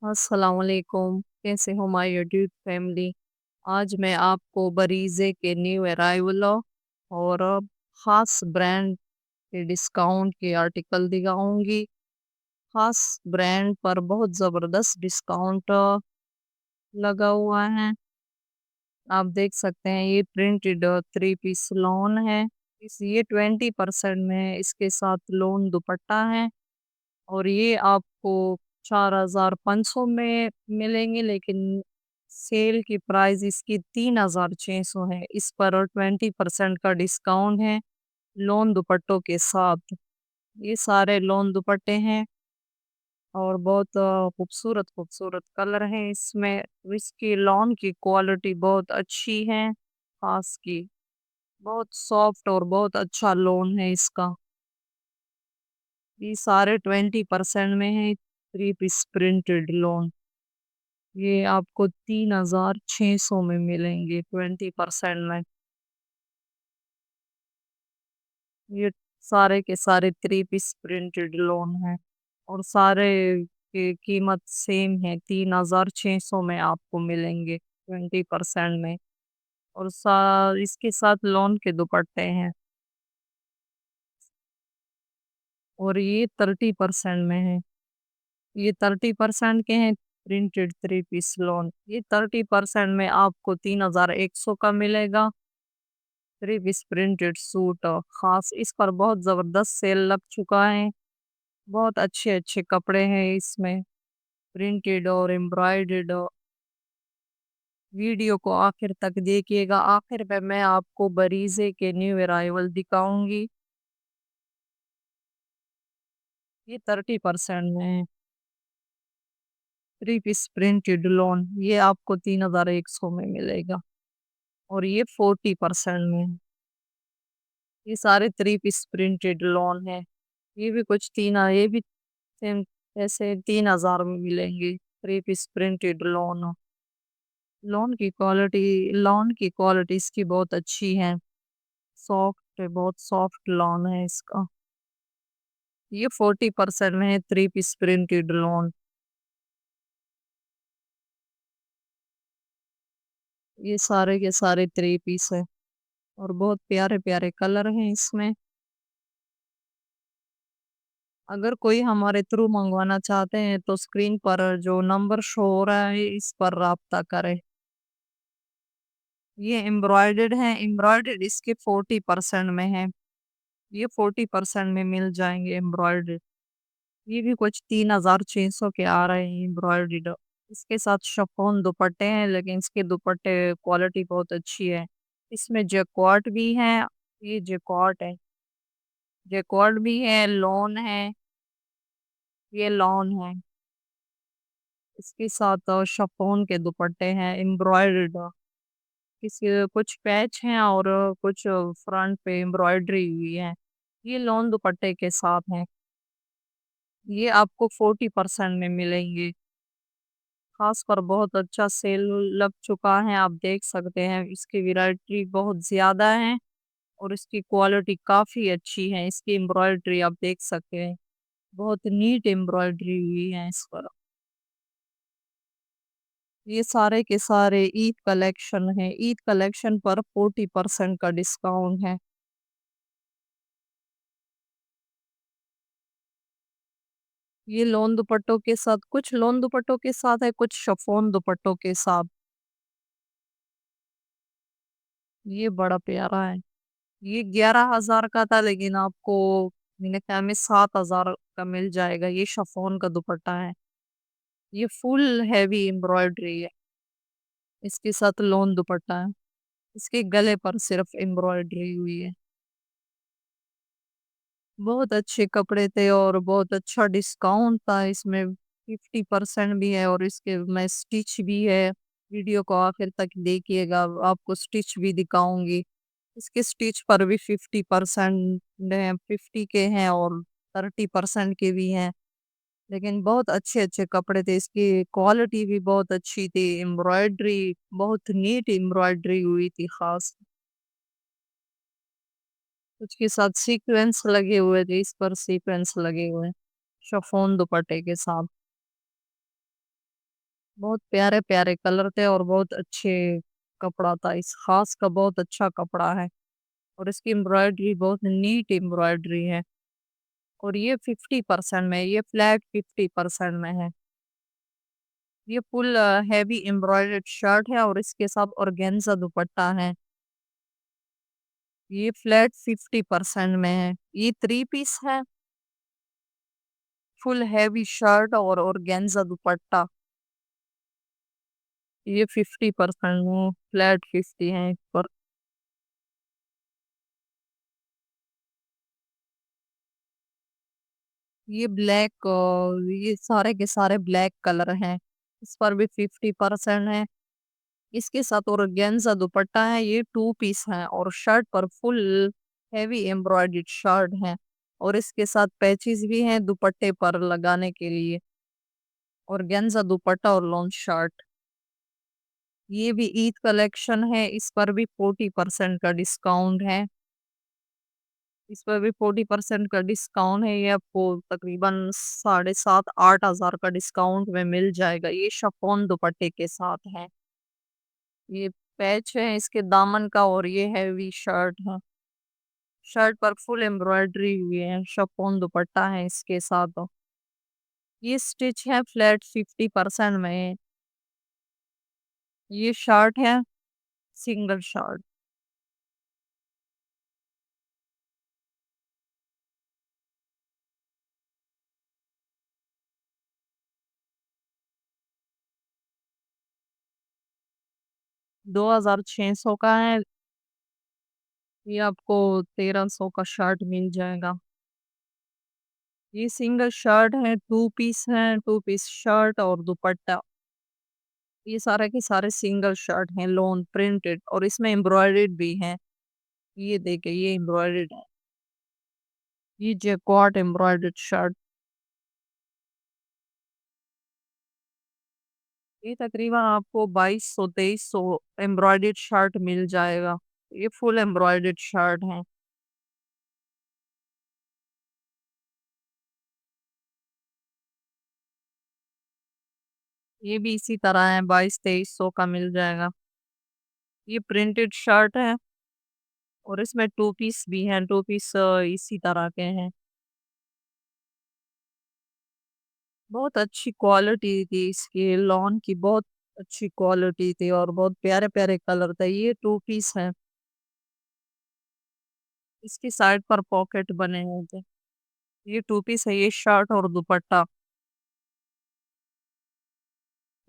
अस्सलाम वालेकुम। कैसे हो माय यूट्यूब फैमिली। आज मैं आपको बरीज़े के न्यू अराइवल और ख़ास ब्रांड के डिस्काउंट के आर्टिकल दिखाऊंगी। ख़ास ब्रांड पर बहुत ज़बरदस्त डिस्काउंट लगा हुआ है। आप देख सकते हैं ये प्रिंटेड थ्री पीस लॉन है। इस ये 20% में है। इसके साथ लोन दुपट्टा है और ये आपको 4500 में मिलेंगे, लेकिन सेल की प्राइस इसकी 3600 है। इस पर 20% का डिस्काउंट है लोन दुपट्टों के साथ। ये सारे लोन दुपट्टे हैं और बहुत खूबसूरत खूबसूरत कलर हैं इसमें। इसकी लॉन की क्वालिटी बहुत अच्छी है। खास की बहुत सॉफ्ट और बहुत अच्छा लोन है इसका। ये सारे 20% में है। थ्री पीस प्रिंटेड लोन ये आपको 3600 में मिलेंगे 20% में। ये सारे के सारे थ्री पीस प्रिंटेड लोन है और सारे की कीमत सेम है। 3600 में आपको मिलेंगे 20% में। और इसके साथ लोन के दुपट्टे हैं और ये 30% में है। ये 30% के हैं प्रिंटेड थ्री पीस लोन। ये 30% में आपको 3100 का मिलेगा। थ्री पीस प्रिंटेड सूट खास इस पर बहुत जबरदस्त सेल लग चुका है। बहुत अच्छे अच्छे कपड़े हैं इसमें, प्रिंटेड और एम्ब्रॉयडर्ड। वीडियो को आखिर तक देखिएगा। आखिर में मैं आपको बरीजे के न्यू अराइवल दिखाऊंगी। ये 30% में है। थ्री पीस प्रिंटेड लोन ये आपको 3100 में मिलेगा और ये 40% में है। ये सारे थ्री पीस प्रिंटेड लोन है। ये भी कुछ ये भी सेम ऐसे 3000 में मिलेंगे। Three piece printed lawn. Lawn की क्वालिटी इसकी बहुत अच्छी है। सॉफ्ट है, बहुत सॉफ्ट लोन है इसका। ये 40% में है थ्री पीस प्रिंटेड लोन। ये सारे के सारे थ्री पीस है और बहुत प्यारे प्यारे कलर हैं इसमें। अगर कोई हमारे थ्रू मंगवाना चाहते हैं तो स्क्रीन पर जो नंबर शो हो रहा है इस पर राब्ता करें। ये एम्ब्रॉयडर्ड है। एम्ब्रॉयडर्ड इसके 40% में है। ये 40% में मिल जाएंगे एम्ब्रॉयडर्ड। ये भी कुछ 3600 के आ रहे हैं एम्ब्रॉयडर्ड। इसके साथ शिफॉन दुपट्टे हैं, लेकिन इसके दुपट्टे क्वालिटी बहुत अच्छी है। इसमें जैकॉट भी है। ये जैकॉट है। जैकॉट भी है, लॉन है। ये लॉन है। इसके साथ शिफॉन के दुपट्टे हैं एम्ब्रॉयडर्ड। किसी कुछ पैच हैं और कुछ फ्रंट पे एम्ब्रॉयडरी हुई है। ये लॉन दुपट्टे के साथ है। ये आपको 40% में मिलेंगे। खास पर बहुत अच्छा सेल लग चुका है। आप देख सकते हैं इसकी वैरायटी बहुत ज्यादा है और इसकी क्वालिटी काफी अच्छी है। इसकी एम्ब्रॉयडरी आप देख सकते हैं, बहुत नीट एम्ब्रॉयडरी हुई है इस पर। ये सारे के सारे ईद कलेक्शन है। ईद कलेक्शन पर 40% का डिस्काउंट है। ये लोन दुपट्टों के साथ, कुछ लोन दुपट्टों के साथ है, कुछ शिफॉन दुपट्टों के साथ। ये बड़ा प्यारा है। ये 11,000 का था, लेकिन आपको मेरे ख्याल में 7,000 का मिल जाएगा। ये शिफॉन का दुपट्टा है। ये फुल हैवी एम्ब्रॉयडरी है। इसके साथ लोन दुपट्टा है। इसके गले पर सिर्फ एम्ब्रॉयडरी हुई है। बहुत अच्छे कपड़े थे और बहुत अच्छा डिस्काउंट था इसमें। 50% भी है और इसके में स्टिच भी है। वीडियो को आखिर तक देखिएगा, आपको स्टिच भी दिखाऊंगी। इसके स्टिच पर भी 50% है, 50 के हैं और 30% के भी हैं। लेकिन बहुत अच्छे अच्छे कपड़े थे। इसकी क्वालिटी भी बहुत अच्छी थी। एम्ब्रॉयडरी बहुत नीट एम्ब्रॉयडरी हुई थी खास। उसके साथ सीक्वेंस लगे हुए थे, इस पर सीक्वेंस लगे हुए शिफॉन दुपट्टे के साथ। बहुत प्यारे प्यारे कलर थे और बहुत अच्छे कपड़ा था। इस खास का बहुत अच्छा कपड़ा है और इसकी एम्ब्रॉयडरी बहुत नीट एम्ब्रॉयडरी है। और ये 50% में, ये फ्लैट 50% में है। ये फुल हैवी एम्ब्रॉयडर्ड शर्ट है और इसके साथ ऑर्गेन्जा दुपट्टा है। ये फ्लैट 50% में है। ये 3 पीस है, फुल हैवी शर्ट और ऑर्गेन्जा दुपट्टा। ये 50% में, फ्लैट 50 है इस पर। ये ब्लैक, ये सारे के सारे ब्लैक कलर हैं। इस पर भी 50% है। इसके साथ ऑर्गेन्जा दुपट्टा है। ये 2 पीस है और शर्ट पर फुल हैवी एम्ब्रॉयडर्ड शर्ट है और इसके साथ पैचेस भी हैं दुपट्टे पर लगाने के लिए। ऑर्गेन्जा दुपट्टा और लॉन्ग शर्ट। ये भी ईद कलेक्शन है। इस पर भी 40% का डिस्काउंट है। इस पर भी 40% का डिस्काउंट है। ये आपको तकरीबन 7,500-8,000 का डिस्काउंट में मिल जाएगा। ये शिफॉन दुपट्टे के साथ है। ये पैच है इसके दामन का और ये हैवी शर्ट है। शर्ट पर फुल एम्ब्रॉयडरी हुई है। शिफॉन दुपट्टा है इसके साथ। ये स्टिच है फ्लैट 50% में। ये शर्ट है, सिंगल शर्ट। 2,600 का है। ये आपको 1,300 का शर्ट मिल जाएगा। ये सिंगल शर्ट है, 2 पीस है, 2 पीस शर्ट और दुपट्टा। ये सारे के सारे सिंगल शर्ट हैं, लोन प्रिंटेड और इसमें एम्ब्रॉयडर्ड भी है। ये देखिए, ये एम्ब्रॉयडर्ड है। ये जैकॉट एम्ब्रॉयडर्ड शर्ट। ये तकरीबन आपको 2,200-2,300 एम्ब्रॉयडर्ड शर्ट मिल जाएगा। ये फुल एम्ब्रॉयडर्ड शर्ट है। ये भी इसी तरह है, 2,200-2,300 का मिल जाएगा। ये प्रिंटेड शर्ट है और इसमें 2 पीस भी हैं। 2 पीस इसी तरह के हैं। बहुत अच्छी क्वालिटी थी इसकी, लॉन की बहुत अच्छी क्वालिटी थी और बहुत प्यारे प्यारे कलर थे। ये 2 पीस है। इसकी साइड पर पॉकेट बने हुए थे। ये 2 पीस है, ये शर्ट और दुपट्टा।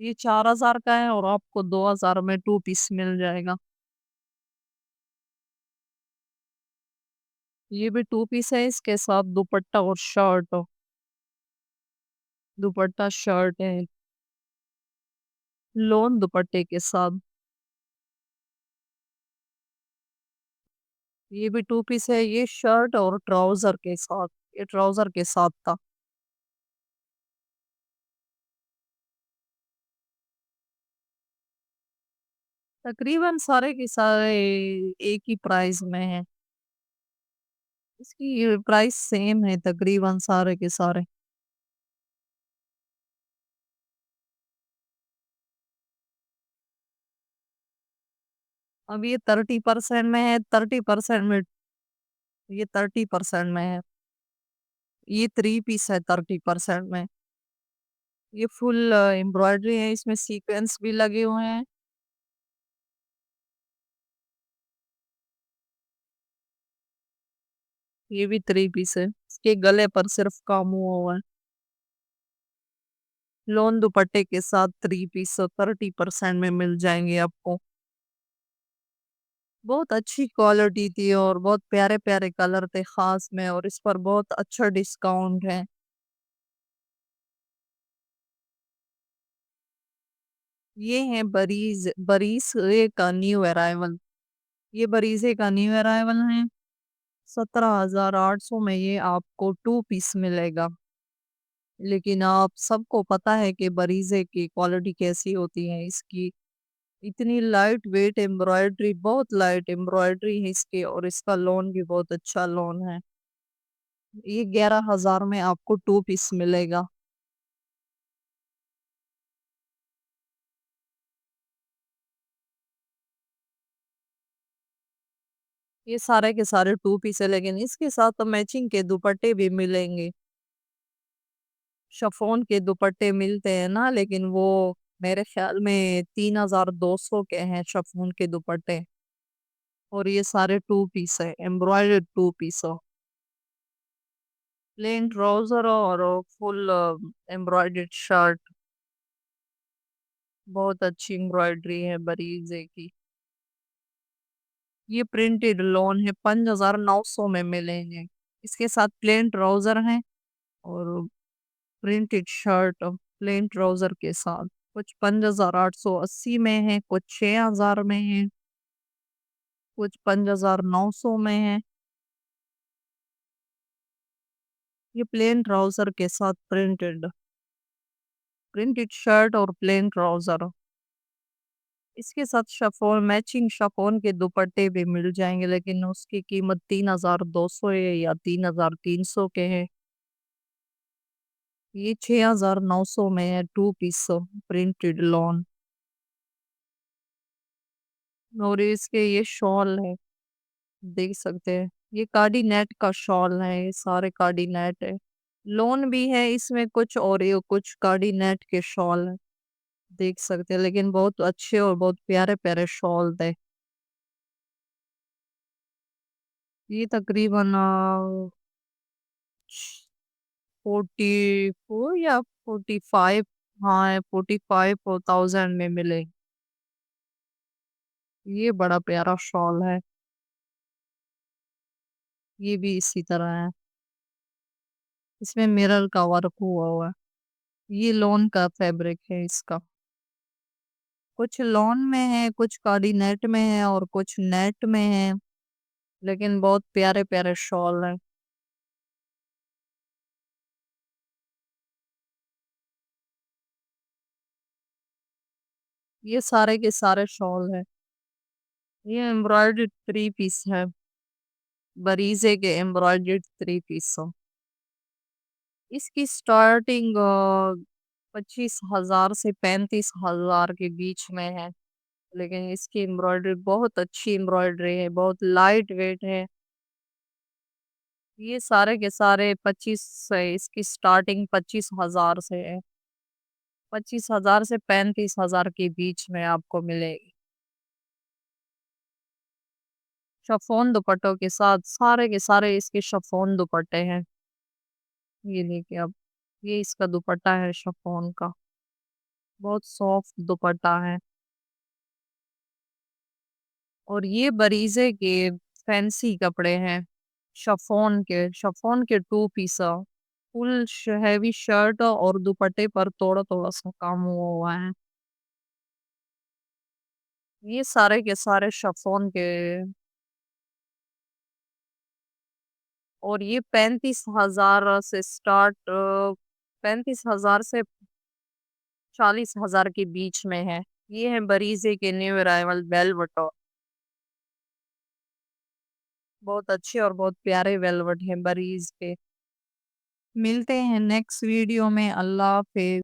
ये 4,000 का है और आपको 2,000 में 2 पीस मिल जाएगा। ये भी 2 पीस है, इसके साथ दुपट्टा और शर्ट। दुपट्टा शर्ट है, लोन दुपट्टे के साथ। ये भी 2 पीस है, ये शर्ट और ट्राउजर के साथ। ये ट्राउजर के साथ था। तकरीबन सारे के सारे एक ही प्राइस में है। इसकी प्राइस सेम है तकरीबन सारे के सारे। अब ये 30% में है, 30% में। ये 30% में है। ये 3 पीस है 30% में। ये फुल एम्ब्रॉयडरी है, इसमें सीक्वेंस भी लगे हुए हैं। ये भी 3 पीस है, इसके गले पर सिर्फ काम हुआ हुआ है। लोन दुपट्टे के साथ 3 पीस 30% में मिल जाएंगे आपको। बहुत अच्छी क्वालिटी थी और बहुत प्यारे प्यारे कलर थे खास में और इस पर बहुत अच्छा डिस्काउंट है। ये है बरीज़े का न्यू अराइवल। ये बरीज़े का न्यू अराइवल है। 17,800 में ये आपको 2 पीस मिलेगा। लेकिन आप सबको पता है कि बरीज़े की क्वालिटी कैसी होती है इसकी। इतनी लाइट वेट एम्ब्रॉयडरी, बहुत लाइट एम्ब्रॉयडरी है इसकी और इसका लोन भी बहुत अच्छा लोन है। ये 11,000 में आपको 2 पीस मिलेगा। ये सारे के सारे 2 पीस है, लेकिन इसके साथ तो मैचिंग के दुपट्टे भी मिलेंगे। शिफॉन के दुपट्टे मिलते हैं ना, लेकिन वो मेरे ख्याल में 3200 के हैं शिफॉन के दुपट्टे। और ये सारे 2 पीस है, एम्ब्रॉयडर्ड 2 पीस हो। प्लेन ट्राउजर और फुल एम्ब्रॉयडर्ड शर्ट। बहुत अच्छी एम्ब्रॉयडरी है बरीजे की। ये प्रिंटेड लॉन है, 5900 में मिलेंगे। इसके साथ प्लेन ट्राउजर है और प्रिंटेड शर्ट प्लेन ट्राउजर के साथ। कुछ 5880 में है, कुछ 6000 में है, कुछ 5900 में है। ये प्लेन ट्राउजर के साथ प्रिंटेड प्रिंटेड शर्ट और प्लेन ट्राउजर। इसके साथ शफोन मैचिंग शफोन के दुपट्टे भी मिल जाएंगे, लेकिन उसकी कीमत 3200 है या 3300 के है। ये 6900 में है, 2 पीस प्रिंटेड लॉन। और इसके ये शॉल है, देख सकते हैं। ये कार्डी नेट का शॉल है, ये सारे कार्डी नेट है। लॉन भी है इसमें कुछ, और ये कुछ कार्डी नेट के शॉल है, देख सकते हैं। लेकिन बहुत अच्छे और बहुत प्यारे प्यारे शॉल थे। ये तकरीबन 44 या 45, हाँ 45,000 में मिले। ये बड़ा प्यारा शॉल है, ये भी इसी तरह है। इसमें मिरर का वर्क हुआ हुआ है। ये लॉन का फैब्रिक है इसका। कुछ लॉन में है, कुछ कार्डी नेट में है और कुछ नेट में है, लेकिन बहुत प्यारे प्यारे शॉल है। ये सारे के सारे शॉल है। ये एम्ब्रॉयडर्ड 3 पीस है, बरीजे के एम्ब्रॉयडर्ड 3 पीस। इसकी स्टार्टिंग 25,000 से 35,000 के बीच में है। लेकिन इसकी एम्ब्रॉयडरी बहुत अच्छी एम्ब्रॉयडरी है, बहुत लाइट वेट है। ये सारे के सारे 25 से, इसकी स्टार्टिंग 25,000 से है। 25,000 से 35,000 के बीच में आपको मिलेगी। शफोन दुपट्टों के साथ सारे के सारे इसके शफोन दुपट्टे हैं। ये देखिए अब, ये इसका दुपट्टा है शफोन का, बहुत सॉफ्ट दुपट्टा है। और ये बरीजे के फैंसी कपड़े हैं, शफोन के 2 पीस फुल हैवी शर्ट और दुपट्टे पर थोड़ा थोड़ा सा काम हुआ हुआ है। ये सारे के सारे शफोन के। और ये 35,000 से स्टार्ट, 35,000 से 40,000 के बीच में है। ये है बरीजे के न्यू अराइवल वेलवेट। बहुत अच्छे और बहुत प्यारे वेलवेट हैं बरीज के। मिलते हैं नेक्स्ट वीडियो में। अल्लाह हाफिज।